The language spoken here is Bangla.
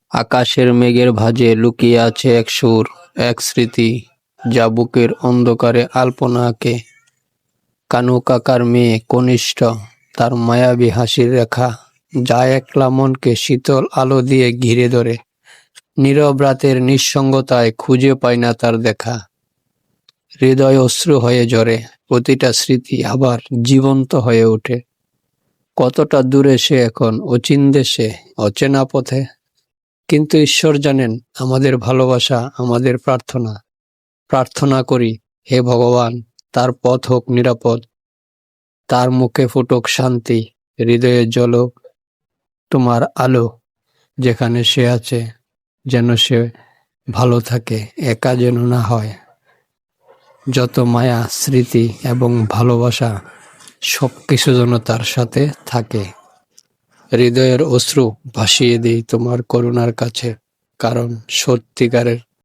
আকাশের মেঘের ভাঁজে লুকিয়ে আছে এক সুর, এক স্মৃতি, যা বুকের অন্ধকারে আলপনা আঁকে। কানু কাকার মেয়ে কনিষ্ঠ, তার মায়াবী হাসির রেখা, যা একলা মনকে শীতল আলো দিয়ে ঘিরে ধরে। নীরব রাতের নিঃসঙ্গতায় খুঁজে পায় না তার দেখা। হৃদয় অশ্রু হয়ে ঝরে, প্রতিটা স্মৃতি আবার জীবন্ত হয়ে ওঠে। কতটা দূরে সে এখন, অচিন দেশে, অচেনা পথে। কিন্তু ঈশ্বর জানেন আমাদের ভালোবাসা, আমাদের প্রার্থনা। প্রার্থনা করি, হে ভগবান, তার পথ হোক নিরাপদ, তার মুখে ফুটুক শান্তি, হৃদয়ে জ্বলুক তোমার আলো। যেখানে সে আছে যেন সে ভালো থাকে, একা যেন না হয়। যত মায়া, স্মৃতি এবং ভালোবাসা সব কিছু যেন তার সাথে থাকে। হৃদয়ের অশ্রু ভাসিয়ে দিই তোমার করুণার কাছে, কারণ সত্যিকারের